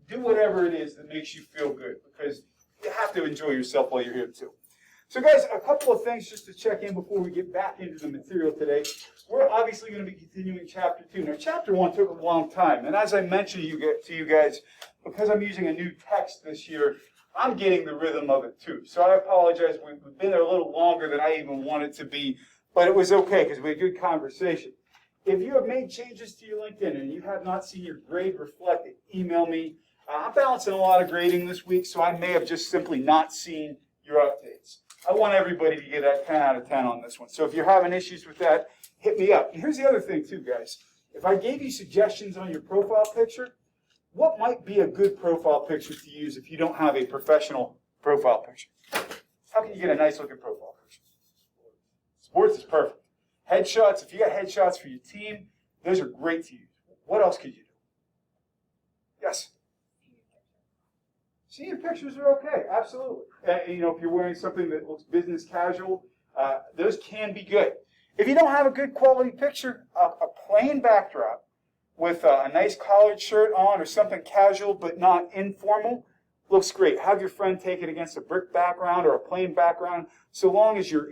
do whatever it is that makes you feel good, because you have to enjoy yourself while you're here too. So guys, a couple of things just to check in before we get back into the material today. We're obviously going to be continuing Chapter 2. Now, Chapter 1 took a long time, and as I mentioned to you guys, because I'm using a new text this year, I'm getting the rhythm of it too. So I apologize. We've been there a little longer than I even wanted to be, but it was okay because we had good conversation. If you have made changes to your LinkedIn and you have not seen your grade reflected, email me. I'm balancing a lot of grading this week, so I may have just simply not seen your updates. I want everybody to get that 10 out of 10 on this one. So if you're having issues with that, hit me up. And here's the other thing too, guys. If I gave you suggestions on your profile picture, what might be a good profile picture to use if you don't have a professional profile picture? How can you get a nice looking profile picture? Sports is perfect. Headshots, if you got headshots for your team, those are great to use. What else could you do? Yes? Senior pictures are okay, absolutely. You know, if you're wearing something that looks business casual, those can be good. If you don't have a good quality picture, a plain backdrop with a nice collared shirt on or something casual but not informal looks great. Have your friend take it against a brick background or a plain background, so long as your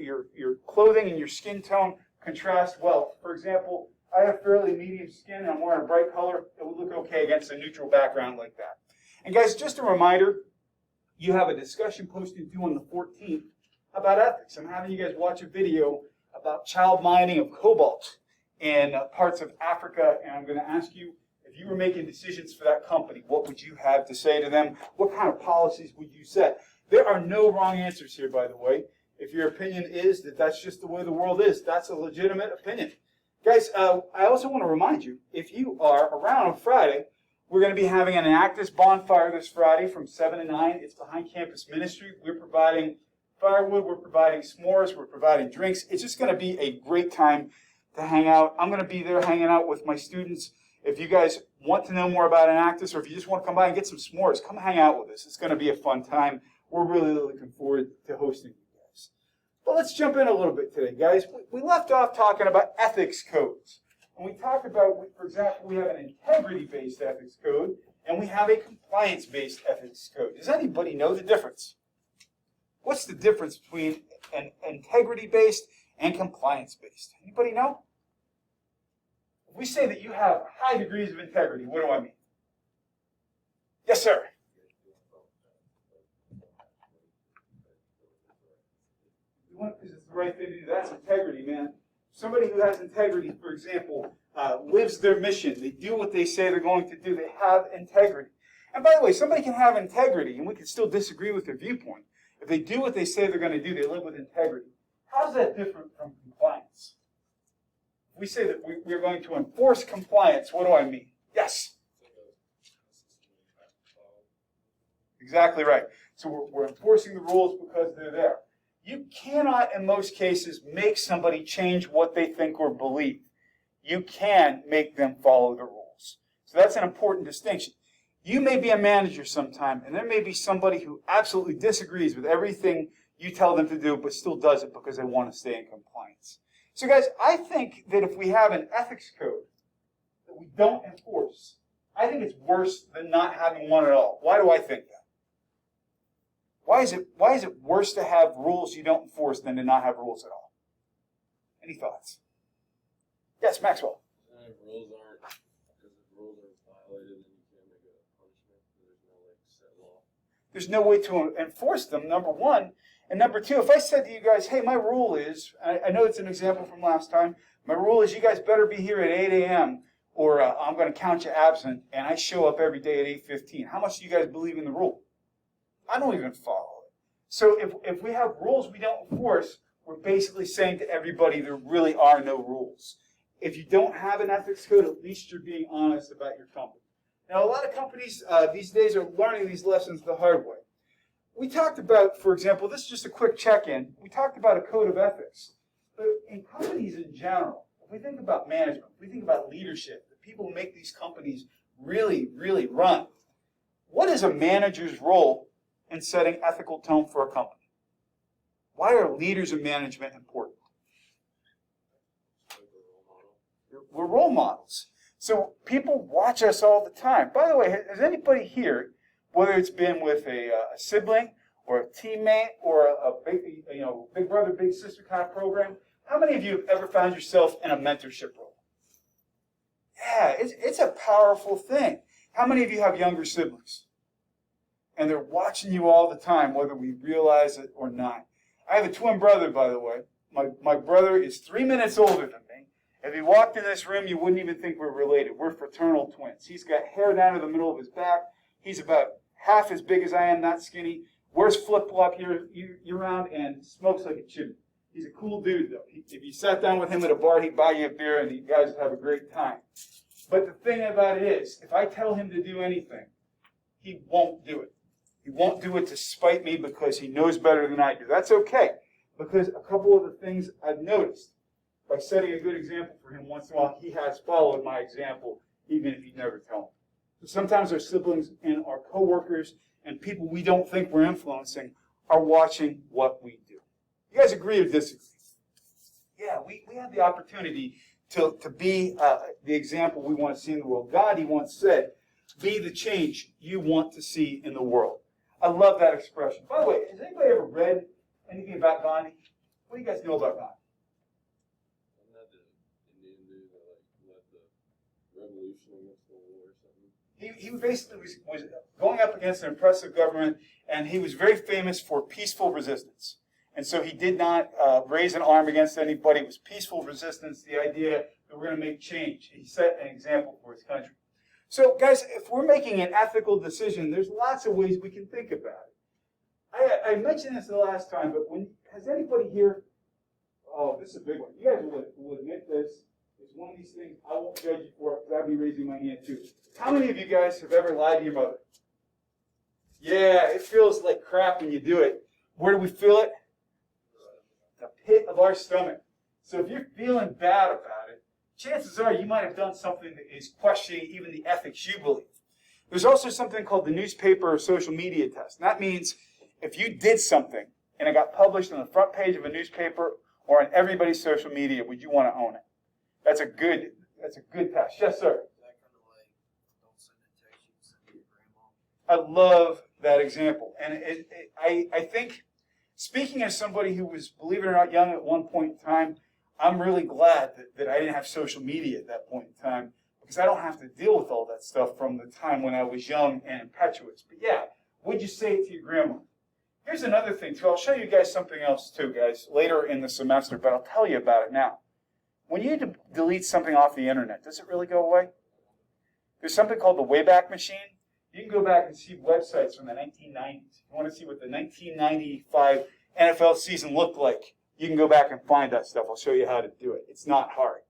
clothing and your skin tone contrast well. For example, I have fairly medium skin and I'm wearing a bright color. It would look okay against a neutral background like that. And guys, just a reminder, you have a discussion posted due on the 14th about ethics. I'm having you guys watch a video about child mining of cobalt in parts of Africa, and I'm going to ask you, if you were making decisions for that company, what would you have to say to them? What kind of policies would you set? There are no wrong answers here, by the way. If your opinion is that that's just the way the world is, that's a legitimate opinion. Guys, I also want to remind you, if you are around on Friday, we're going to be having an Enactus bonfire this Friday from 7 to 9. It's behind campus ministry. We're providing firewood, we're providing s'mores, we're providing drinks. It's just going to be a great time to hang out. I'm going to be there hanging out with my students. If you guys want to know more about Enactus, or if you just want to come by and get some s'mores, come hang out with us. It's going to be a fun time. We're really looking forward to hosting you guys. But let's jump in a little bit today, guys. We left off talking about ethics codes. And we talked about, for example, we have an integrity-based ethics code, and we have a compliance-based ethics code. Does anybody know the difference? What's the difference between an integrity-based and compliance-based? Anybody know? If we say that you have high degrees of integrity, what do I mean? Yes, sir. Because it's the right thing to do. That's integrity, man. Somebody who has integrity, for example, lives their mission. They do what they say they're going to do. They have integrity. And by the way, somebody can have integrity, and we can still disagree with their viewpoint. If they do what they say they're going to do, they live with integrity. How's that different from compliance? If we say that we're going to enforce compliance, what do I mean? Yes? Exactly right. So we're enforcing the rules because they're there. You cannot, in most cases, make somebody change what they think or believe. You can make them follow the rules. So that's an important distinction. You may be a manager sometime, and there may be somebody who absolutely disagrees with everything you tell them to do, but still does it because they want to stay in compliance. So guys, I think that if we have an ethics code that we don't enforce, I think it's worse than not having one at all. Why do I think that? Why is it worse to have rules you don't enforce than to not have rules at all? Any thoughts? Yes, Maxwell. If rules are violated, then you can't make a punishment. There's no set law. There's no way to enforce them, number one. And number two, if I said to you guys, hey, my rule is, I know it's an example from last time, my rule is you guys better be here at 8 a.m. or I'm going to count you absent, and I show up every day at 8:15. How much do you guys believe in the rule? I don't even follow it. So if we have rules we don't enforce, we're basically saying to everybody there really are no rules. If you don't have an ethics code, at least you're being honest about your company. Now, a lot of companies these days are learning these lessons the hard way. We talked about, for example, this is just a quick check-in. We talked about a code of ethics. But in companies in general, if we think about management, if we think about leadership, the people who make these companies really, really run, what is a manager's role in setting ethical tone for a company? Why are leaders and management important? We're role models. So people watch us all the time. By the way, has anybody here, whether it's been with a sibling or a teammate or a big, big brother, big sister kind of program, how many of you have ever found yourself in a mentorship role? Yeah, it's a powerful thing. How many of you have younger siblings? And they're watching you all the time, whether we realize it or not. I have a twin brother, by the way. My brother is 3 minutes older than me. If he walked in this room, you wouldn't even think we're related. We're fraternal twins. He's got hair down to the middle of his back. He's about half as big as I am, not skinny. Wears flip-flop year-round and smokes like a chimney. He's a cool dude, though. If you sat down with him at a bar, he'd buy you a beer, and you guys would have a great time. But the thing about it is, if I tell him to do anything, he won't do it. He won't do it to spite me because he knows better than I do. That's okay, because a couple of the things I've noticed, by setting a good example for him once in a while, he has followed my example, even if you never tell him. So sometimes our siblings and our coworkers and people we don't think we're influencing are watching what we do. You guys agree or disagree? Yeah, we have the opportunity to be the example we want to see in the world. Gandhi once said, be the change you want to see in the world. I love that expression. By the way, has anybody ever read anything about Gandhi? What do you guys know about Gandhi? Isn't that the Indian dude that led the revolution against the war or something? He basically was going up against an oppressive government, and he was very famous for peaceful resistance. And so he did not raise an arm against anybody. It was peaceful resistance, the idea that we're going to make change. He set an example for his country. So, guys, if we're making an ethical decision, there's lots of ways we can think about it. I mentioned this the last time, but has anybody here, oh, this is a big one. You guys will admit this. It's one of these things I won't judge you for because I'll be raising my hand too. How many of you guys have ever lied to your mother? Yeah, it feels like crap when you do it. Where do we feel it? The pit of our stomach. So if you're feeling bad about it, chances are you might have done something that is questioning even the ethics you believe. There's also something called the newspaper or social media test. And that means if you did something and it got published on the front page of a newspaper or on everybody's social media, would you want to own it? That's a good test. Yes, sir. That kind of like, don't send a text, you can send it to your grandma. I love that example. And I think, speaking as somebody who was, believe it or not, young at one point in time, I'm really glad that I didn't have social media at that point in time because I don't have to deal with all that stuff from the time when I was young and impetuous. But yeah, would you say it to your grandma? Here's another thing, too. I'll show you guys something else, too, guys, later in the semester, but I'll tell you about it now. When you delete something off the internet, does it really go away? There's something called the Wayback Machine. You can go back and see websites from the 1990s. If you want to see what the 1995 NFL season looked like, you can go back and find that stuff. I'll show you how to do it. It's not hard.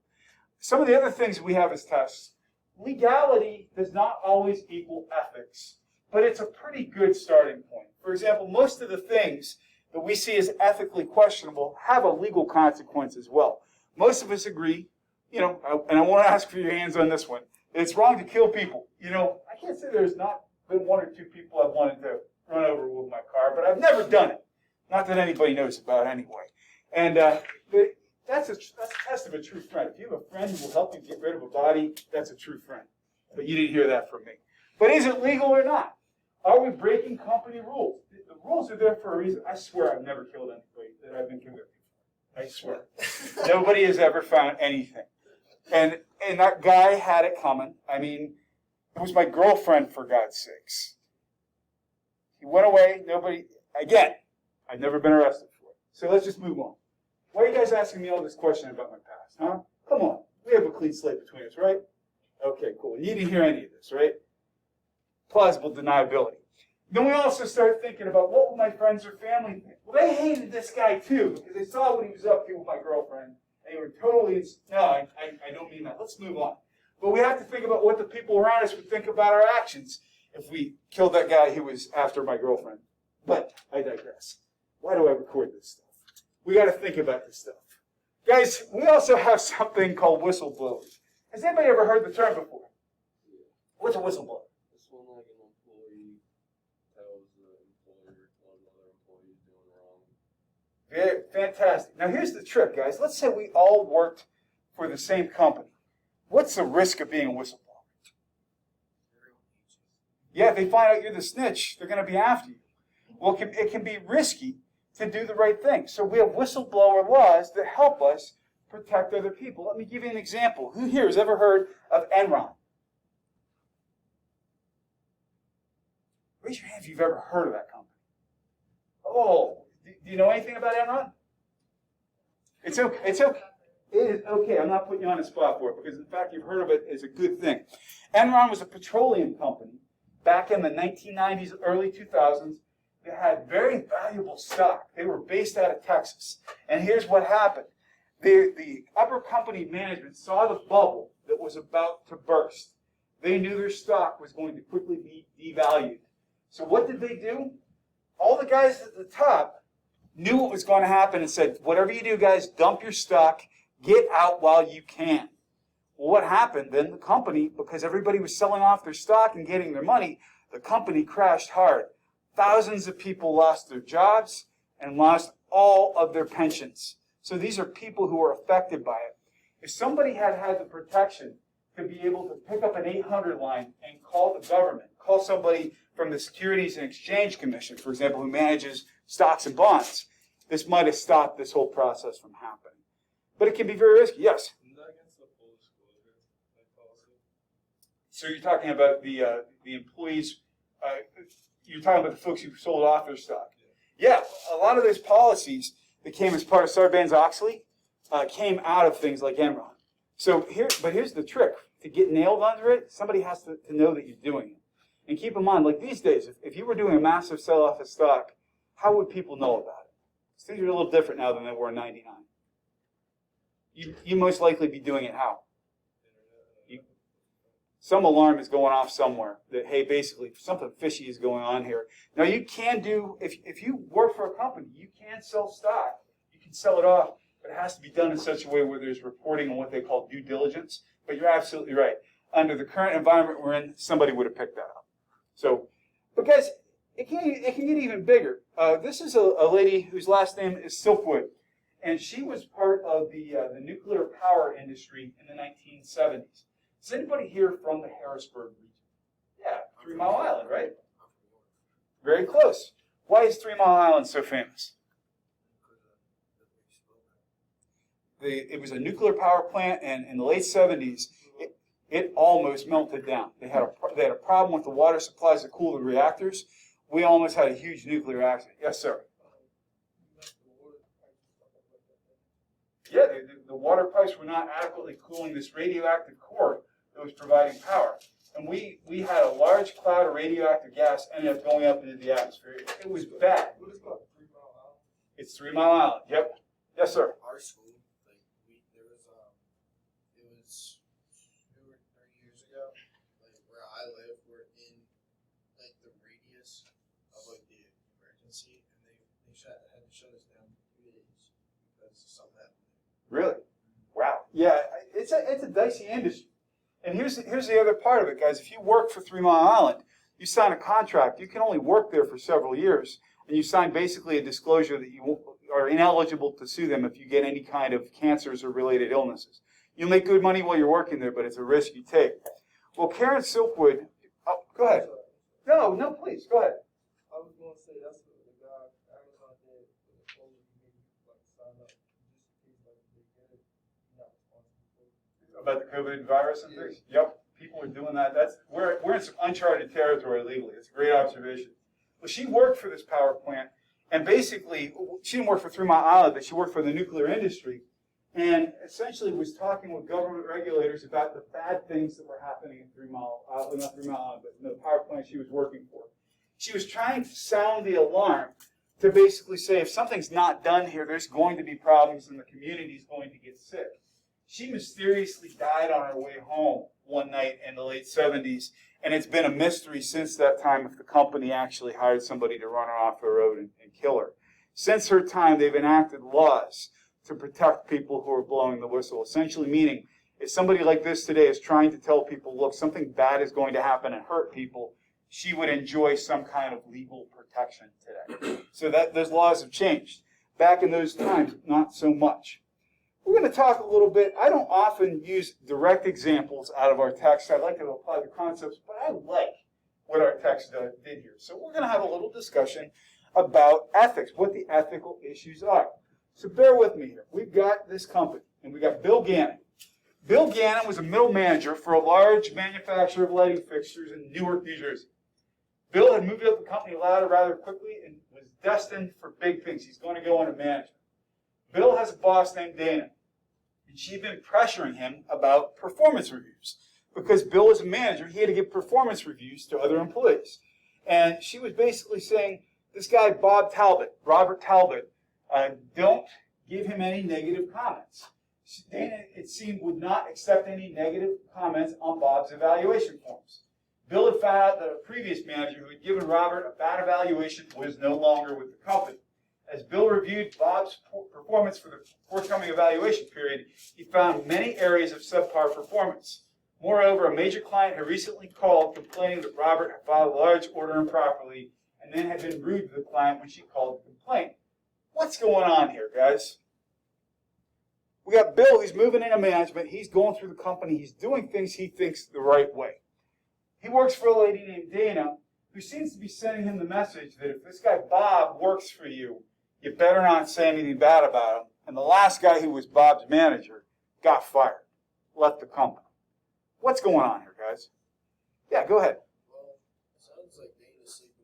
Some of the other things we have as tests, legality does not always equal ethics, but it's a pretty good starting point. For example, most of the things that we see as ethically questionable have a legal consequence as well. Most of us agree, and I want to ask for your hands on this one. It's wrong to kill people. I can't say there's not been one or two people I've wanted to run over with my car, but I've never done it. Not that anybody knows about anyway. And that's a test of a true friend. If you have a friend who will help you get rid of a body, that's a true friend. But you didn't hear that from me. But is it legal or not? Are we breaking company rules? The rules are there for a reason. I swear I've never killed anybody that I've been convicted. I swear. Nobody has ever found anything. And that guy had it coming. I mean, it was my girlfriend, for God's sakes. He went away. Again, I've never been arrested for it. So let's just move on. Why are you guys asking me all this question about my past, huh? Come on. We have a clean slate between us, right? Okay, cool. You didn't hear any of this, right? Plausible deniability. Then we also start thinking about what will my friends or family think? Well, they hated this guy too because they saw what he was up to with my girlfriend. They were totally, no, I don't mean that. Let's move on. But we have to think about what the people around us would think about our actions if we killed that guy who was after my girlfriend. But I digress. Why do I record this stuff? We got to think about this stuff. Guys, we also have something called whistleblowers. Has anybody ever heard the term before? What's a whistleblower? This one, like an employee tells the employer what another employee is doing wrong. Very fantastic. Now here's the trick, guys. Let's say we all worked for the same company. What's the risk of being a whistleblower? Everyone needs you. Yeah, if they find out you're the snitch, they're going to be after you. Well, it can be risky to do the right thing. So we have whistleblower laws that help us protect other people. Let me give you an example. Who here has ever heard of Enron? Raise your hand if you've ever heard of that company. Oh, do you know anything about Enron? It's okay. It's okay. It is okay. I'm not putting you on the spot for it because, in fact, you've heard of it as a good thing. Enron was a petroleum company back in the 1990s, early 2000s. They had very valuable stock. They were based out of Texas. And here's what happened. The upper company management saw the bubble that was about to burst. They knew their stock was going to quickly be devalued. So what did they do? All the guys at the top knew what was going to happen and said, whatever you do, guys, dump your stock, get out while you can. Well, what happened then? The company, because everybody was selling off their stock and getting their money, the company crashed hard. Thousands of people lost their jobs and lost all of their pensions. So these are people who were affected by it. If somebody had had the protection to be able to pick up an 800 line and call the government, call somebody from the Securities and Exchange Commission, for example, who manages stocks and bonds, this might have stopped this whole process from happening. But it can be very risky. Yes? Isn't that against the full disclosure policy? So you're talking about the employees, you're talking about the folks who sold off their stock. Yeah, a lot of those policies that came as part of Sarbanes-Oxley came out of things like Enron. So here's the trick. To get nailed under it, somebody has to know that you're doing it. And keep in mind, like these days, if you were doing a massive sell-off of stock, how would people know about it? Things are a little different now than they were in 99. You most likely be doing it how? Some alarm is going off somewhere that, hey, basically, something fishy is going on here. Now, you can do, if you work for a company, you can sell stock. You can sell it off, but it has to be done in such a way where there's reporting on what they call due diligence. But you're absolutely right. Under the current environment we're in, somebody would have picked that up. So, because it can get even bigger. This is a lady whose last name is Silkwood, and she was part of the nuclear power industry in the 1970s. Is anybody here from the Harrisburg region? Yeah, 3 Mile Island, right? Very close. Why is 3 Mile Island so famous? It was a nuclear power plant, and in the late 70s, it almost melted down. They had a problem with the water supplies that cool the reactors. We almost had a huge nuclear accident. Yes, sir. Yeah, the water pipes were not adequately cooling this radioactive core that was providing power. And we had a large cloud of radioactive gas ended up going up into the atmosphere. It was bad. What is it called? 3 Mile Island? It's 3 Mile Island. Yep. Yes, sir. Our school, there was, it was 2 or 3 years ago, where I live, we're in, the radius of, the emergency, and they had to shut us down for 2 days because something happened. Really? Wow. Yeah, it's a dicey industry. And here's the other part of it, guys. If you work for 3 Mile Island, you sign a contract. You can only work there for several years, and you sign basically a disclosure that you are ineligible to sue them if you get any kind of cancers or related illnesses. You'll make good money while you're working there, but it's a risk you take. Well, Karen Silkwood, go ahead. No, please, go ahead. I was going to say, that's what the guy, Amazon did, for the folder you made, sign up, just in case, they get it, you're not responsible for it. About the COVID virus and things? Yep, people are doing that. We're in some uncharted territory legally. It's a great observation. Well, she worked for this power plant, and basically, she didn't work for 3 Mile Island, but she worked for the nuclear industry, and essentially was talking with government regulators about the bad things that were happening in 3 Mile Island, not 3 Mile Island, but the power plant she was working for. She was trying to sound the alarm to basically say, if something's not done here, there's going to be problems and the community is going to get sick. She mysteriously died on her way home one night in the late 70s, and it's been a mystery since that time if the company actually hired somebody to run her off the road and kill her. Since her time, they've enacted laws to protect people who are blowing the whistle, essentially meaning if somebody like this today is trying to tell people, look, something bad is going to happen and hurt people, she would enjoy some kind of legal protection today. So those laws have changed. Back in those times, not so much. We're going to talk a little bit. I don't often use direct examples out of our text. I like to apply the concepts, but I like what our text did here. So we're going to have a little discussion about ethics, what the ethical issues are. So bear with me here. We've got this company, and we got Bill Gannon. Bill Gannon was a middle manager for a large manufacturer of lighting fixtures in Newark, New Jersey. Bill had moved up the company ladder rather quickly and was destined for big things. He's going to go into management. Bill has a boss named Dana, and she'd been pressuring him about performance reviews. Because Bill was a manager, he had to give performance reviews to other employees. And she was basically saying, this guy, Robert Talbot, don't give him any negative comments. Dana, it seemed, would not accept any negative comments on Bob's evaluation forms. Bill had found out that a previous manager who had given Robert a bad evaluation was no longer with the company. As Bill reviewed Bob's performance for the forthcoming evaluation period, he found many areas of subpar performance. Moreover, a major client had recently called complaining that Robert had filed a large order improperly and then had been rude to the client when she called the complaint. What's going on here, guys? We got Bill, he's moving into management, he's going through the company, he's doing things he thinks the right way. He works for a lady named Dana, who seems to be sending him the message that if this guy Bob works for you, you better not say anything bad about him. And the last guy who was Bob's manager got fired, left the company. What's going on here, guys? Yeah, go ahead. Well, it sounds like Dana's sleeping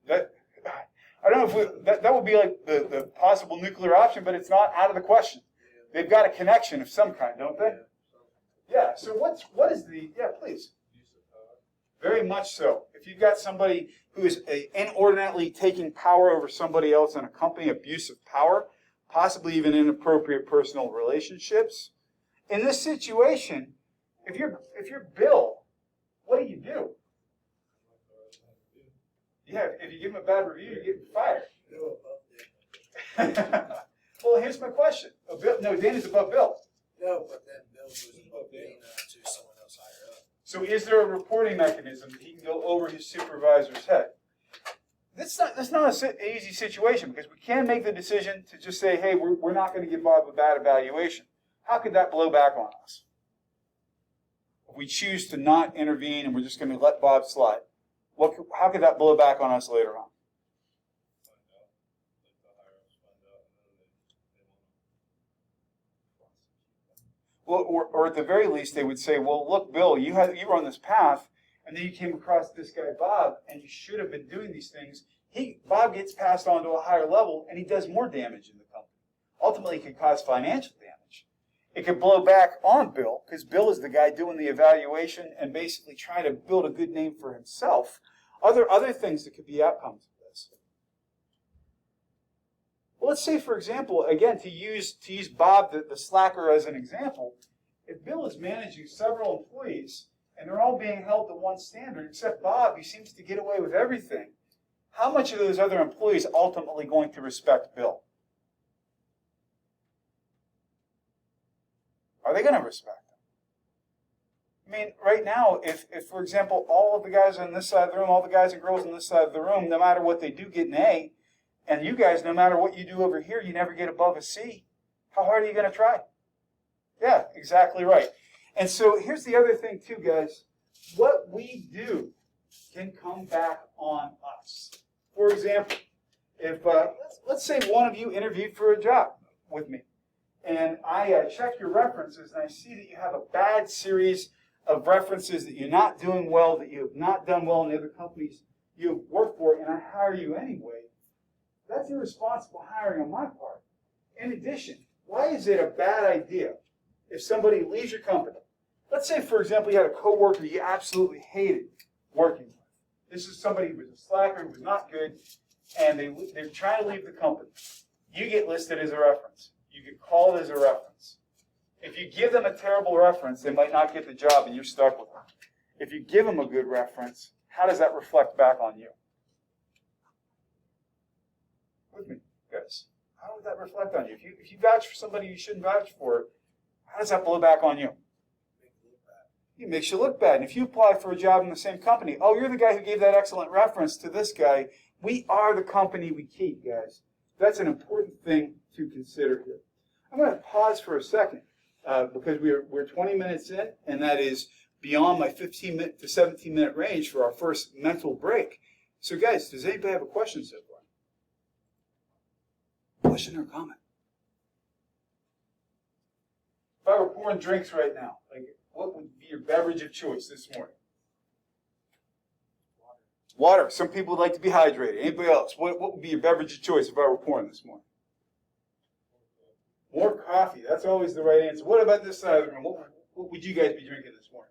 with Bob. I don't know if that would be like the possible nuclear option, but it's not out of the question. They've got a connection of some kind, don't they? Yeah. So what is the? Yeah, please. Very much so. If you've got somebody who is inordinately taking power over somebody else in a company, abuse of power, possibly even inappropriate personal relationships. In this situation, if you're Bill, what do you do? Yeah, if you give him a bad review, you get fired. Well, here's my question. Dana's above Bill. No, but then Bill was above Dana to someone else higher up. So is there a reporting mechanism that he can go over his supervisor's head? That's not an easy situation because we can make the decision to just say, hey, we're not going to give Bob a bad evaluation. How could that blow back on us? If we choose to not intervene and we're just going to let Bob slide, how could that blow back on us later on? Well, or at the very least, they would say, well, look, Bill, you were on this path, and then you came across this guy, Bob, and you should have been doing these things. Bob gets passed on to a higher level, and he does more damage in the company. Ultimately, it could cause financial damage. It could blow back on Bill, because Bill is the guy doing the evaluation and basically trying to build a good name for himself. Other things that could be outcomes of this. Well, let's say, for example, again, to use Bob, the slacker, as an example, if Bill is managing several employees and they're all being held to one standard, except Bob, he seems to get away with everything, how much of those other employees ultimately going to respect Bill? Are they going to respect him? I mean, right now, if for example, all of the guys on this side of the room, all the guys and girls on this side of the room, no matter what they do, get an A, and you guys, no matter what you do over here, you never get above a C, how hard are you going to try? Yeah, exactly right. And so here's the other thing too, guys. What we do can come back on us. For example, if let's say one of you interviewed for a job with me, and I check your references, and I see that you have a bad series of references, that you're not doing well, that you have not done well in the other companies you've worked for, and I hire you anyway, that's irresponsible hiring on my part. In addition, why is it a bad idea if somebody leaves your company? Let's say, for example, you had a coworker you absolutely hated working with. This is somebody who was a slacker, who was not good, and they're trying to leave the company. You get listed as a reference. You get called as a reference. If you give them a terrible reference, they might not get the job, and you're stuck with them. If you give them a good reference, how does that reflect back on you? With me, guys. How would that reflect on you? If you vouch for somebody you shouldn't vouch for, how does that blow back on you? It makes you look bad. And if you apply for a job in the same company, oh, you're the guy who gave that excellent reference to this guy. We are the company we keep, guys. That's an important thing to consider here. I'm going to pause for a second because we're 20 minutes in, and that is beyond my 15 to 17-minute range for our first mental break. So, guys, does anybody have a question so far? Question or comment? If I were pouring drinks right now, like, what would be your beverage of choice this morning? Water. Some people would like to be hydrated. Anybody else? What would be your beverage of choice if I were pouring this morning? More coffee. That's always the right answer. What about this side of the room? What would you guys be drinking this morning?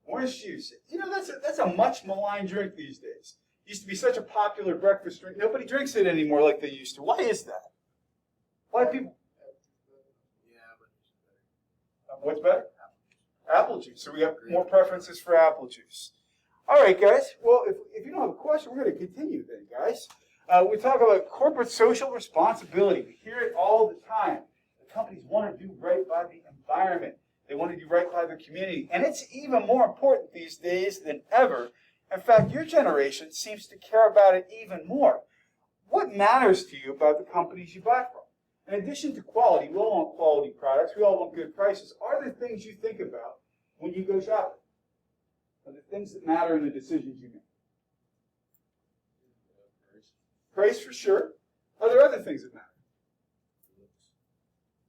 Orange juice. You know, that's a much maligned drink these days. It used to be such a popular breakfast drink. Nobody drinks it anymore like they used to. Why is that? Why do people? What's better? Apple juice. So we have more preferences for apple juice. All right, guys. Well, if you don't have a question, we're going to continue then, guys. We talk about corporate social responsibility. We hear it all the time. The companies want to do right by the environment. They want to do right by their community. And it's even more important these days than ever. In fact, your generation seems to care about it even more. What matters to you about the companies you buy from? In addition to quality, we all want quality products. We all want good prices. Are there things you think about when you go shopping? Are there things that matter in the decisions you make? Price for sure. Are there other things that matter?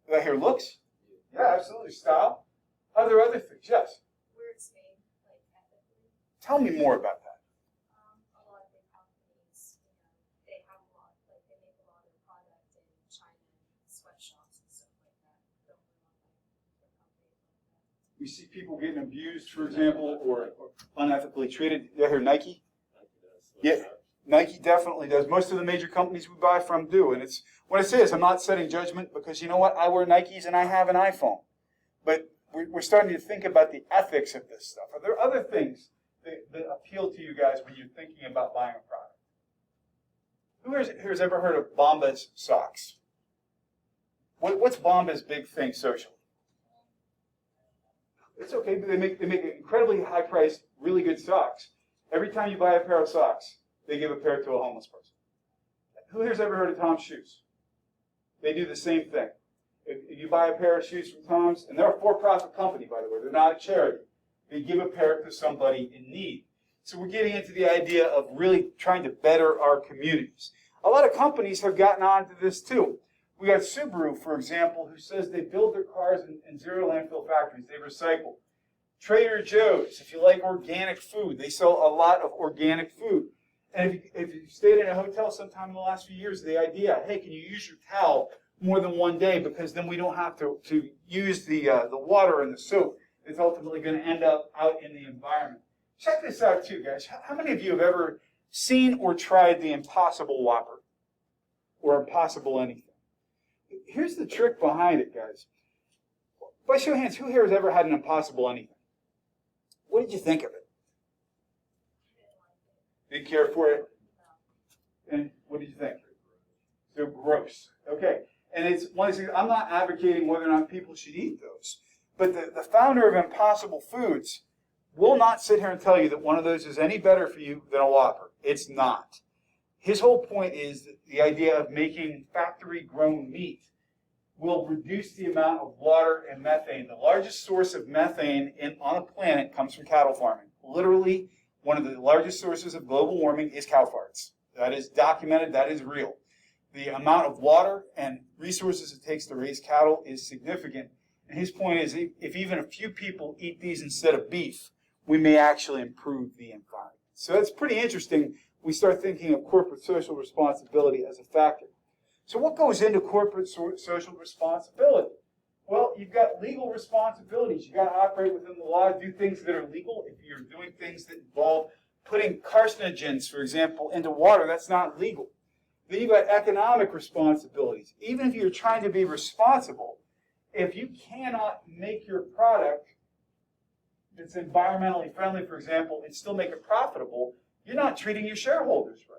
Did I hear looks? Yeah, absolutely. Style. Are there other things? Yes. Where it's made, like ethically. Tell me more about that. A lot of big companies, they have a lot, like they make a lot of product in China and sweatshops and stuff like that. Don't really want like their companies like that. We see people getting abused, for example, or unethically treated. Did I hear Nike? Yeah. Nike definitely does. Most of the major companies we buy from do. And it's what I say is I'm not setting judgment because you know what? I wear Nikes and I have an iPhone. But we're starting to think about the ethics of this stuff. Are there other things that appeal to you guys when you're thinking about buying a product? Who has ever heard of Bombas socks? What's Bombas' big thing socially? It's okay, but they make incredibly high-priced, really good socks. Every time you buy a pair of socks, they give a pair to a homeless person. Who here's ever heard of Tom's Shoes? They do the same thing. If you buy a pair of shoes from Tom's, and they're a for-profit company, by the way, they're not a charity, they give a pair to somebody in need. So we're getting into the idea of really trying to better our communities. A lot of companies have gotten onto this too. We got Subaru, for example, who says they build their cars in zero landfill factories. They recycle. Trader Joe's, if you like organic food, they sell a lot of organic food. And if you stayed in a hotel sometime in the last few years, the idea, hey, can you use your towel more than one day because then we don't have to use the water and the soap. It's ultimately going to end up out in the environment. Check this out too, guys. How many of you have ever seen or tried the Impossible Whopper or Impossible anything? Here's the trick behind it, guys. By show of hands, who here has ever had an Impossible anything? What did you think of it? Didn't care for it? And what did you think? They're gross. Okay. And it's one of these things, I'm not advocating whether or not people should eat those. But the founder of Impossible Foods will not sit here and tell you that one of those is any better for you than a Whopper. It's not. His whole point is that the idea of making factory-grown meat will reduce the amount of water and methane. The largest source of methane on the planet comes from cattle farming. Literally, one of the largest sources of global warming is cow farts. That is documented. That is real. The amount of water and resources it takes to raise cattle is significant. And his point is if even a few people eat these instead of beef, we may actually improve the environment. So that's pretty interesting. We start thinking of corporate social responsibility as a factor. So what goes into corporate social responsibility? Well, you've got legal responsibilities. You've got to operate within the law, do things that are legal. If you're doing things that involve putting carcinogens, for example, into water, that's not legal. Then you've got economic responsibilities. Even if you're trying to be responsible, if you cannot make your product that's environmentally friendly, for example, and still make it profitable, you're not treating your shareholders right.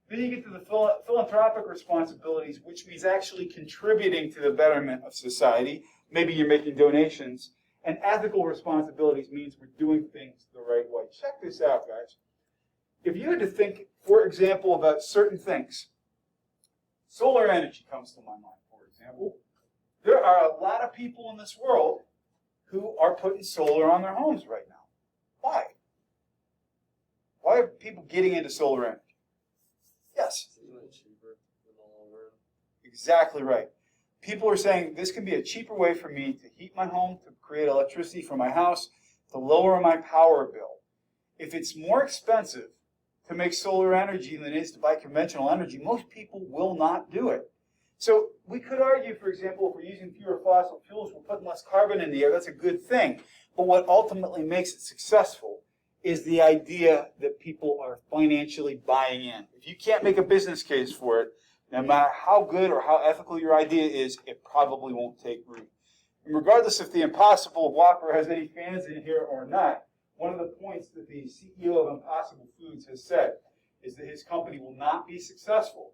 Then you get to the philanthropic responsibilities, which means actually contributing to the betterment of society. Maybe you're making donations. And ethical responsibilities means we're doing things the right way. Check this out, guys. If you had to think, for example, about certain things, solar energy comes to my mind, for example. example, there are a lot of people in this world who are putting solar on their homes right now. Why? Why are people getting into solar energy? Yes. Isn't it cheaper in the long run? Exactly right. People are saying this can be a cheaper way for me to heat my home, to create electricity for my house, to lower my power bill. If it's more expensive to make solar energy than it is to buy conventional energy, most people will not do it. So we could argue, for example, if we're using fewer fossil fuels, we're putting less carbon in the air, that's a good thing. But what ultimately makes it successful is the idea that people are financially buying in. If you can't make a business case for it, no matter how good or how ethical your idea is, it probably won't take root. And regardless if the Impossible Whopper has any fans in here or not, one of the points that the CEO of Impossible Foods has said is that his company will not be successful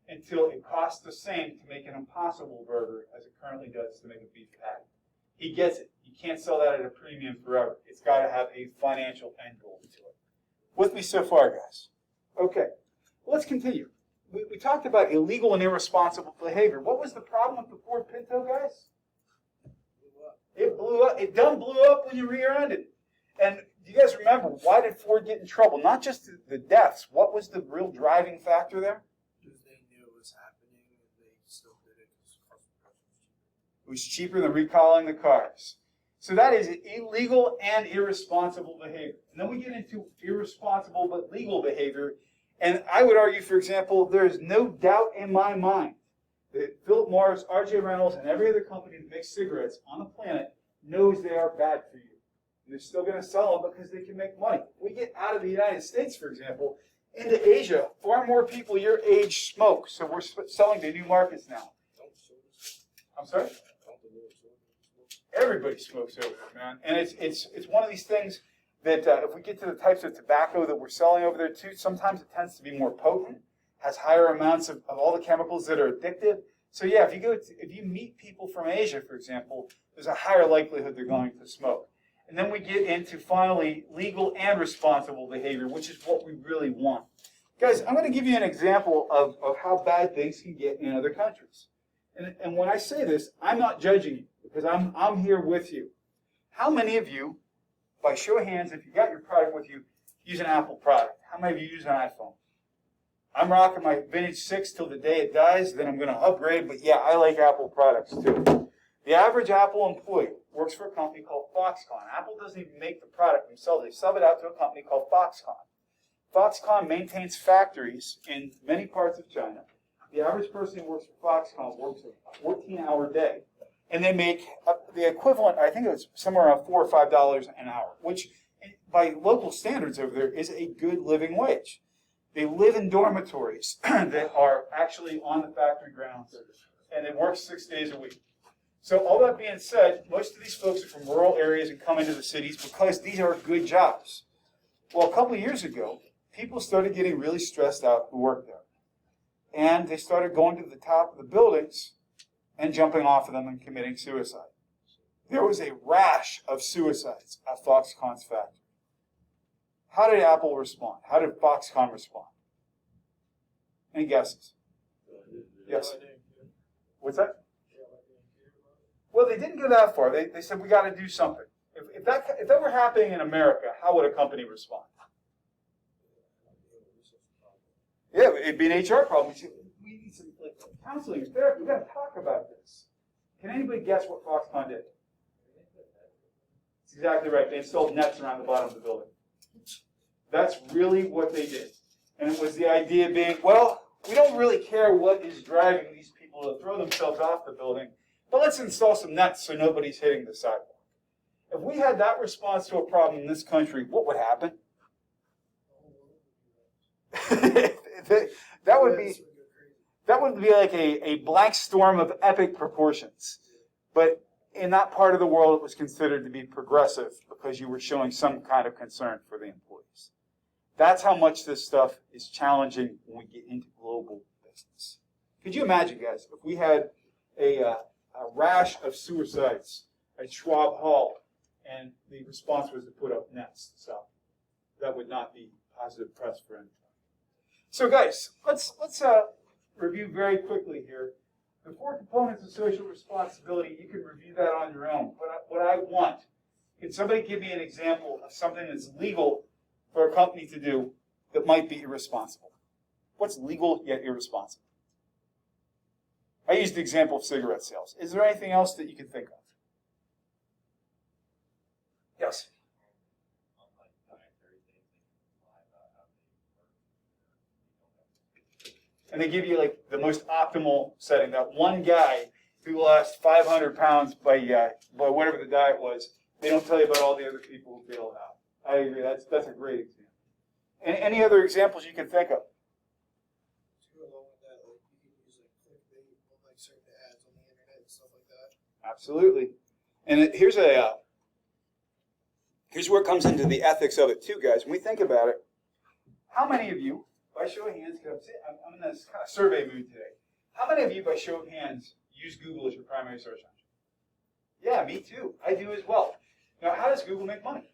until it costs the same to make an Impossible Burger as it currently does to make a beef patty. He gets it. You can't sell that at a premium forever. It's got to have a financial end goal to it. With me so far, guys? Okay, let's continue. We talked about illegal and irresponsible behavior. What was the problem with the Ford Pinto, guys? It blew up. It done blew up when you rear-ended. And do you guys remember, why did Ford get in trouble? Not just the deaths. What was the real driving factor there? Because they knew it was happening and they still did it because cost of production was cheaper. It was cheaper than recalling the cars. So that is illegal and irresponsible behavior. And then we get into irresponsible but legal behavior. And I would argue, for example, there is no doubt in my mind that Philip Morris, R.J. Reynolds, and every other company that makes cigarettes on the planet knows they are bad for you. And they're still going to sell them because they can make money. We get out of the United States, for example, into Asia. Far more people your age smoke, so we're selling to new markets now. I'm sorry? Everybody smokes over there, man. And it's one of these things that if we get to the types of tobacco that we're selling over there too, sometimes it tends to be more potent, has higher amounts of all the chemicals that are addictive. So yeah, if you meet people from Asia, for example, there's a higher likelihood they're going to smoke. And then we get into finally legal and responsible behavior, which is what we really want. Guys, I'm going to give you an example of how bad things can get in other countries. And when I say this, I'm not judging you because I'm here with you. How many of you, by show of hands, if you got your product with you, use an Apple product? How many of you use an iPhone? I'm rocking my Vintage 6 till the day it dies, then I'm going to upgrade, but yeah, I like Apple products too. The average Apple employee works for a company called Foxconn. Apple doesn't even make the product themselves. They sub it out to a company called Foxconn. Foxconn maintains factories in many parts of China. The average person who works for Foxconn works a 14-hour day. And they make the equivalent, I think it was somewhere around $4 or $5 an hour, which by local standards over there is a good living wage. They live in dormitories that are actually on the factory grounds, and they work 6 days a week. So all that being said, most of these folks are from rural areas and come into the cities because these are good jobs. Well, a couple of years ago, people started getting really stressed out who worked there. And they started going to the top of the buildings and jumping off of them and committing suicide. There was a rash of suicides at Foxconn's factory. How did Apple respond? How did Foxconn respond? Any guesses? Yes. What's that? Well, they didn't go that far. They said, we got to do something. If that were happening in America, how would a company respond? Yeah, it'd be an HR problem. We need some counseling, therapy. We've got to talk about this. Can anybody guess what Foxconn did? That's exactly right. They installed nets around the bottom of the building. That's really what they did. And it was the idea being, well, we don't really care what is driving these people to throw themselves off the building, but let's install some nets so nobody's hitting the sidewalk. If we had that response to a problem in this country, what would happen? That would be like a black storm of epic proportions. But in that part of the world, it was considered to be progressive because you were showing some kind of concern for the employees. That's how much this stuff is challenging when we get into global business. Could you imagine, guys, if we had a rash of suicides at Schwab Hall and the response was to put up nets? So that would not be positive press for anyone. So, guys, let's review very quickly here The 4 components of social responsibility, you can review that on your own. What I want, can somebody give me an example of something that's legal for a company to do that might be irresponsible? What's legal yet irresponsible? I used the example of cigarette sales. Is there anything else that you can think of? Yes? And they give you like the most optimal setting. That one guy who lost 500 pounds by whatever the diet was, they don't tell you about all the other people who bailed out. I agree. That's a great example. Any other examples you can think of? To go along with that, like you can use like clickbait on like certain ads on the internet and stuff like that. Absolutely. And here's where it comes into the ethics of it too, guys. When we think about it, how many of you, by show of hands, because I'm in this kind of survey mood today, how many of you, by show of hands, use Google as your primary search engine? Yeah, me too. I do as well. Now, how does Google make money?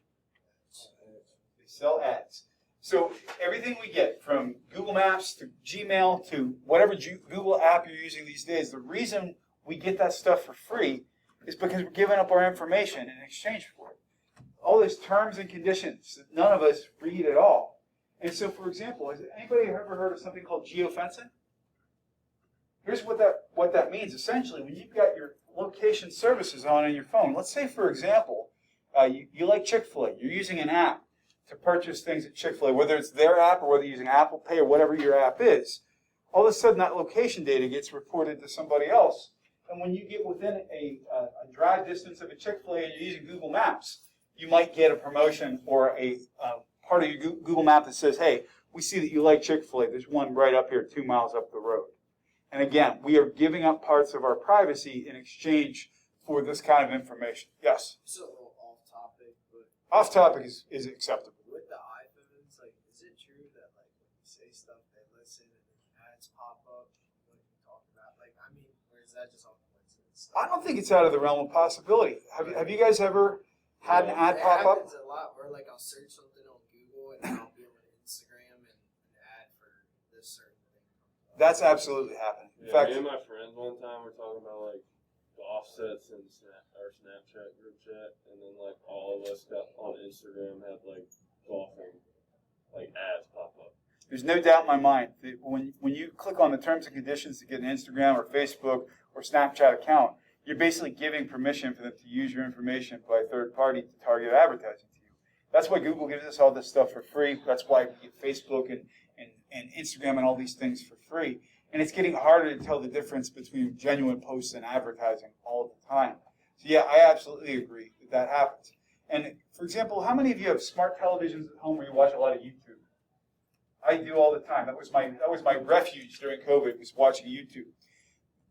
They sell ads. So everything we get, from Google Maps to Gmail to whatever Google app you're using these days, the reason we get that stuff for free is because we're giving up our information in exchange for it. All these terms and conditions that none of us read at all. And so, for example, has anybody ever heard of something called geofencing? Here's what that means. Essentially, when you've got your location services on in your phone, let's say, for example, you like Chick-fil-A. You're using an app to purchase things at Chick-fil-A, whether it's their app or whether you're using Apple Pay or whatever your app is. All of a sudden, that location data gets reported to somebody else. And when you get within a drive distance of a Chick-fil-A and you're using Google Maps, you might get a promotion or a part of your Google map that says, hey, we see that you like Chick-fil-A. There's one right up here 2 miles up the road. And again, we are giving up parts of our privacy in exchange for this kind of information. Yes? It's a little off topic, but Off topic is acceptable. with the iPhones, like, is it true that like when you say stuff, they listen and then ads pop up when you talk about, like, I mean, or is that just all coincidence? I don't think it's out of the realm of possibility. Have you guys ever had an ad pop up? It happens a lot where like I'll search something on Google and then I'll be on Instagram and an ad for this certain thing. That's absolutely happening. In fact, me and my friends one time were talking about like the offsets in our Snapchat group chat, and then like all of us got on Instagram had like golfing like ads pop up. there's no doubt in my mind that when you click on the terms and conditions to get an Instagram or Facebook or Snapchat account, you're basically giving permission for them to use your information by a third party to target advertising to you. That's why Google gives us all this stuff for free. That's why we get Facebook and Instagram and all these things for free. And it's getting harder to tell the difference between genuine posts and advertising all the time. So yeah, I absolutely agree that happens. And for example, how many of you have smart televisions at home where you watch a lot of YouTube? I do all the time. That was my refuge during COVID, was watching YouTube.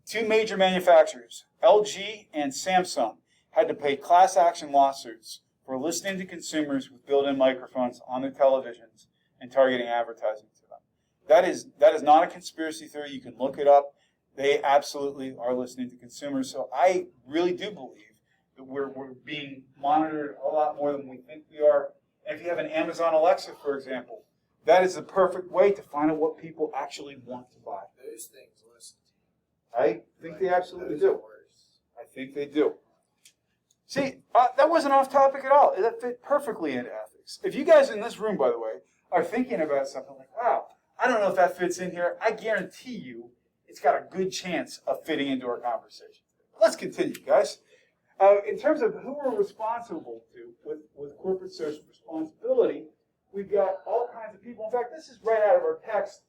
2 major manufacturers, LG and Samsung, had to pay class action lawsuits for listening to consumers with built-in microphones on their televisions and targeting advertising to them. That is not a conspiracy theory. You can look it up. They absolutely are listening to consumers. So I really do believe that we're being monitored a lot more than we think we are. And if you have an Amazon Alexa, for example, that is the perfect way to find out what people actually want to buy. Those things listen to you. I think they absolutely Those do. are worse. I think they do. See, that wasn't off topic at all. That fit perfectly into ethics. If you guys in this room, by the way, are thinking about something like, wow, I don't know if that fits in here, I guarantee you it's got a good chance of fitting into our conversation. Let's continue, guys. In terms of who we're responsible to with corporate social responsibility, we've got all kinds of people. In fact, this is right out of our text.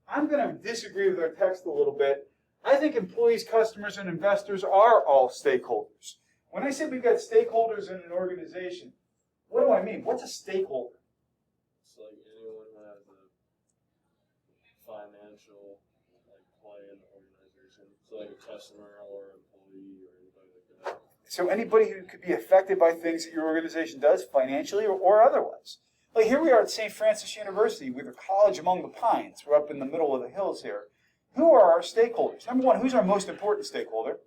I'm going to disagree with our text a little bit. I think employees, customers, and investors are all stakeholders. When I say we've got stakeholders in an organization, what do I mean? What's a stakeholder? It's like anyone who has a financial play in the organization. So like a customer or employee or anybody like that. So anybody who could be affected by things that your organization does financially or otherwise. Like here we are at St. Francis University with a college among the pines. We're up in the middle of the hills here. Who are our stakeholders? Number one, who's our most important stakeholder?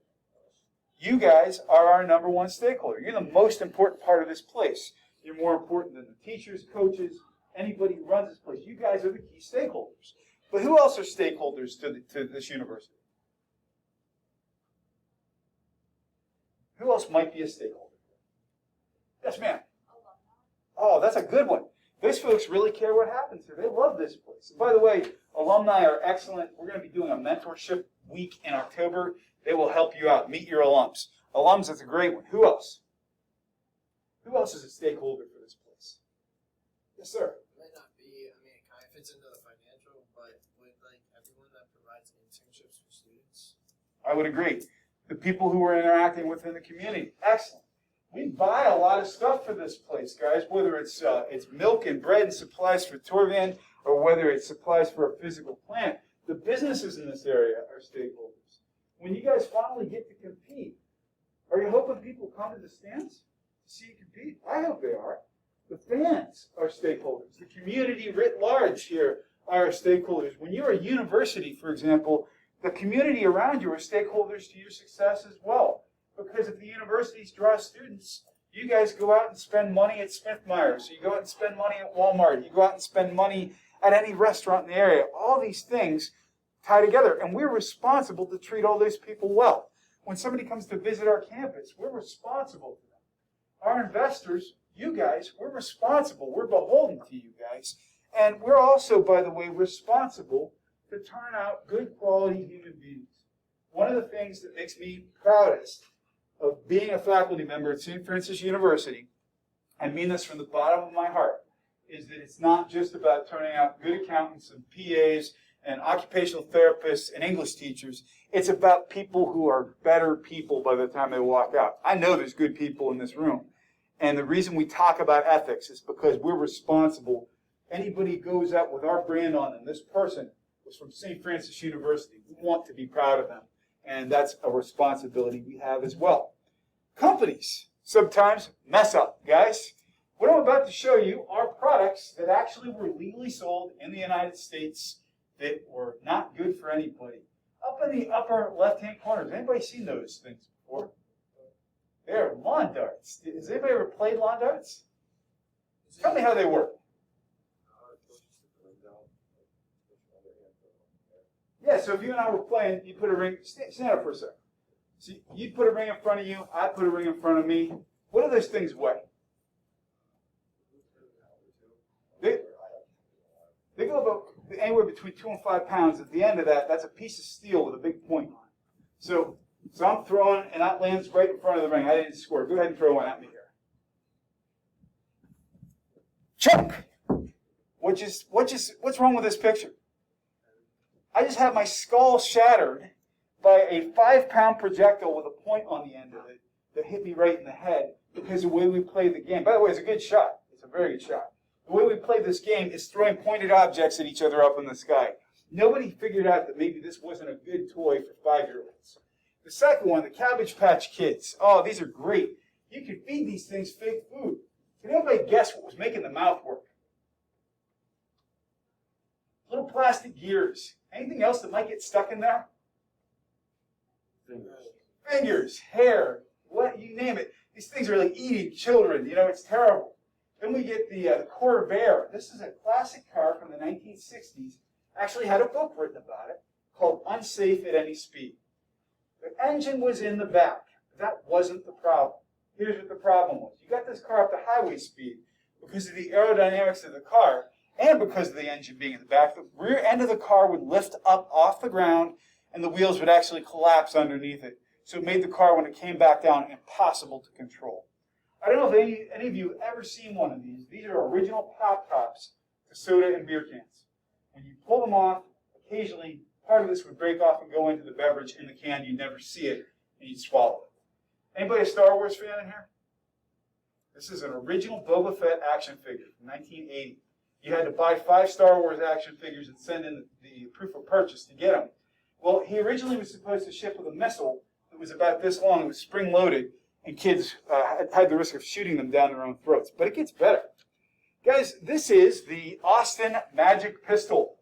You guys are our number one stakeholder. You're the most important part of this place. You're more important than the teachers, coaches, anybody who runs this place. You guys are the key stakeholders. But who else are stakeholders to this university? Who else might be a stakeholder? Yes, ma'am. Alumni. Oh, that's a good one. Those folks really care what happens here. They love this place. And by the way, alumni are excellent. We're going to be doing a mentorship week in October. They will help you out. Meet your alums. Alums is a great one. Who else? Who else is a stakeholder for this place? Yes, sir. It might not be, I mean, it kind of fits into the financial, but with like everyone that provides internships for students. I would agree. The people who are interacting within the community. Excellent. We buy a lot of stuff for this place, guys, whether it's milk and bread and supplies for Torvan or whether it's supplies for a physical plant. The businesses in this area are stakeholders. When you guys finally get to compete, are you hoping people come to the stands to see you compete? I hope they are. The fans are stakeholders. The community writ large here are stakeholders. When you're a university, for example, the community around you are stakeholders to your success as well. Because if the universities draw students, you guys go out and spend money at Smith Myers, you go out and spend money at Walmart, you go out and spend money at any restaurant in the area. All these things tie together, and we're responsible to treat all those people well. When somebody comes to visit our campus, we're responsible to them. Our investors, you guys, we're responsible. We're beholden to you guys. And we're also, by the way, responsible to turn out good quality human beings. One of the things that makes me proudest of being a faculty member at St. Francis University, I mean this from the bottom of my heart, is that it's not just about turning out good accountants and PAs and occupational therapists and English teachers. It's about people who are better people by the time they walk out. I know there's good people in this room. And the reason we talk about ethics is because we're responsible. Anybody goes out with our brand on them, this person was from St. Francis University. We want to be proud of them. And that's a responsibility we have as well. Companies sometimes mess up, guys. What I'm about to show you are products that actually were legally sold in the United States that were not good for anybody. Up in the upper left-hand corner, has anybody seen those things before? They're lawn darts. Has anybody ever played lawn darts? Tell me how they work. Yeah, so if you and I were playing, you put a ring, stand up for a second. See, you put a ring in front of you, I put a ring in front of me. What do those things weigh? They go about anywhere between 2 and 5 pounds. At the end of that, that's a piece of steel with a big point on it. So I'm throwing, and that lands right in front of the ring. I didn't score. Go ahead and throw one at me here. Check! What's wrong with this picture? I just have my skull shattered by a 5-pound projectile with a point on the end of it that hit me right in the head because of the way we play the game. By the way, it's a good shot. It's a very good shot. The way we play this game is throwing pointed objects at each other up in the sky. Nobody figured out that maybe this wasn't a good toy for 5-year-olds. The second one, the Cabbage Patch Kids. Oh, these are great. You can feed these things fake food. Can anybody guess what was making the mouth work? Little plastic gears. Anything else that might get stuck in there? Fingers, hair, what you name it. These things are like eating children. You know, it's terrible. Then we get the Corvair. This is a classic car from the 1960s. Actually had a book written about it called Unsafe at Any Speed. The engine was in the back. But that wasn't the problem. Here's what the problem was. You got this car up to highway speed because of the aerodynamics of the car and because of the engine being in the back. The rear end of the car would lift up off the ground and the wheels would actually collapse underneath it. So it made the car, when it came back down, impossible to control. I don't know if any of you have ever seen one of these. These are original pop tops to soda and beer cans. When you pull them off, occasionally part of this would break off and go into the beverage in the can. You'd never see it, and you'd swallow it. Anybody a Star Wars fan in here? This is an original Boba Fett action figure from 1980. You had to buy 5 Star Wars action figures and send in the proof of purchase to get them. Well, he originally was supposed to ship with a missile that was about this long. It was spring-loaded, and kids had the risk of shooting them down their own throats. But it gets better. Guys, this is the Austin Magic Pistol.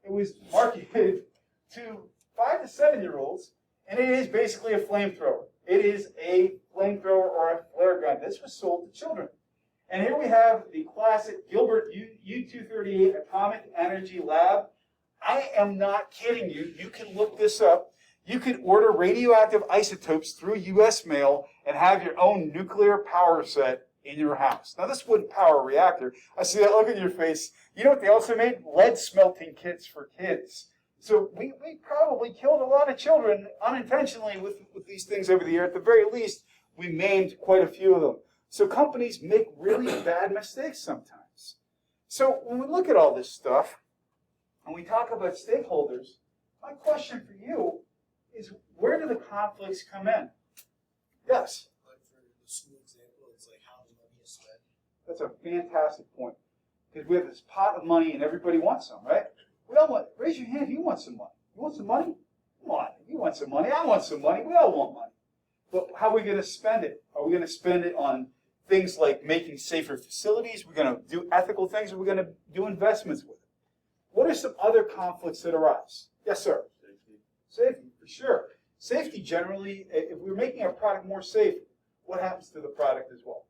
It was marketed to 5 to 7-year-olds, and it is basically a flamethrower. It is a flamethrower or a flare gun. This was sold to children. And here we have the classic Gilbert U-238 Atomic Energy Lab. I am not kidding you. You can look this up. You could order radioactive isotopes through U.S. mail and have your own nuclear power set in your house. Now, this wouldn't power a reactor. I see that look in your face. You know what they also made? Lead smelting kits for kids. So we probably killed a lot of children unintentionally with these things over the year. At the very least, we maimed quite a few of them. So companies make really bad mistakes sometimes. So when we look at all this stuff, and we talk about stakeholders, my question for you is, where do the conflicts come in? Yes? Like for the school example, it's like how the money is spent. That's a fantastic point. Because we have this pot of money and everybody wants some, right? We all want, raise your hand if you want some money. You want some money? Come on, you want some money, I want some money, we all want money. But how are we going to spend it? Are we going to spend it on things like making safer facilities? We're going to do ethical things, or we're going to do investments with it? What are some other conflicts that arise? Yes, sir? Safety, for sure. Safety generally, if we're making a product more safe, what happens to the product as well?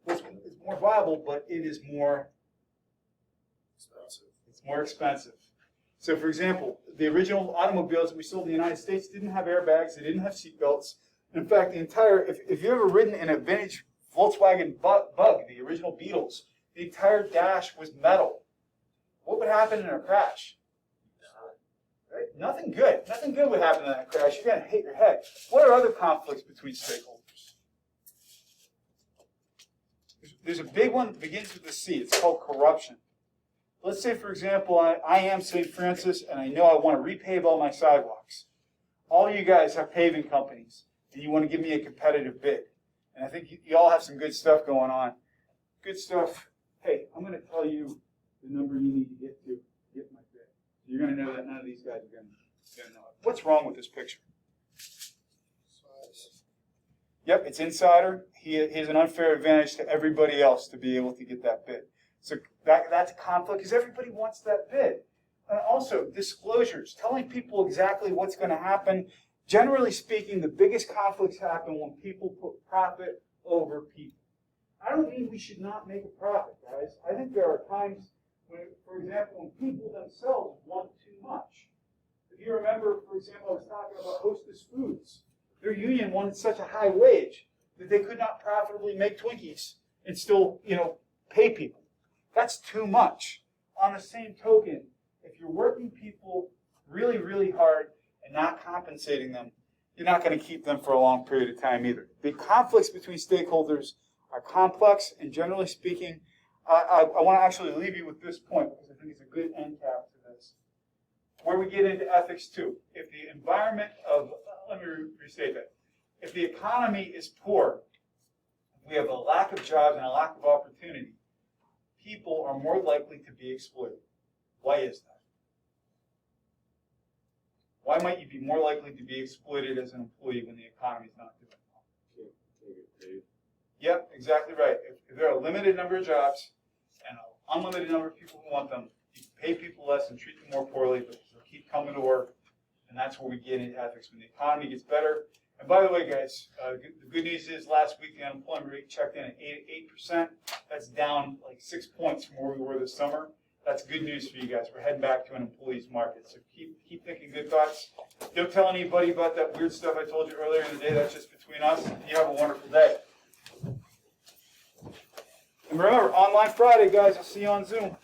It's more viable, but it is more Expensive. It's more expensive. So, for example, the original automobiles that we sold in the United States didn't have airbags, they didn't have seatbelts. In fact, the entire, if you've ever ridden in a vintage Volkswagen Bug, the original Beetles, the entire dash was metal. What would happen in a crash? Right? Nothing good. Nothing good would happen in that crash. You're going to hit your head. What are other conflicts between stakeholders? There's a big one that begins with a C. It's called corruption. Let's say, for example, I am St. Francis, and I know I want to repave all my sidewalks. All you guys have paving companies, and you want to give me a competitive bid. And I think you all have some good stuff going on. Good stuff. Hey, I'm going to tell you the number you need to get my bid. You're going to know that none of these guys are going to know it. What's wrong with this picture? Size. Yep, it's insider. He has an unfair advantage to everybody else to be able to get that bid. So that's a conflict because everybody wants that bid. And also, disclosures, telling people exactly what's going to happen. Generally speaking, the biggest conflicts happen when people put profit over people. I don't mean we should not make a profit, guys. I think there are times when, for example, when people themselves want too much. If you remember, for example, I was talking about Hostess Foods. Their union wanted such a high wage that they could not profitably make Twinkies and still, pay people. That's too much. On the same token, if you're working people really, really hard and not compensating them, you're not going to keep them for a long period of time either. The conflicts between stakeholders are complex, and generally speaking, I want to actually leave you with this point because I think it's a good end cap to this. Where we get into ethics too. If the environment of, let me restate that. If the economy is poor, if we have a lack of jobs and a lack of opportunity, people are more likely to be exploited. Why is that? Why might you be more likely to be exploited as an employee when the economy is not doing well? Yep, exactly right. If there are a limited number of jobs and an unlimited number of people who want them, you pay people less and treat them more poorly, but they'll keep coming to work, and that's where we get into ethics. When the economy gets better. And by the way, guys, the good news is last week the unemployment rate checked in at 8%. That's down like 6 points from where we were this summer. That's good news for you guys. We're heading back to an employee's market. So keep thinking good thoughts. Don't tell anybody about that weird stuff I told you earlier in the day. That's just between us. You have a wonderful day. And remember, Online Friday, guys. I'll see you on Zoom.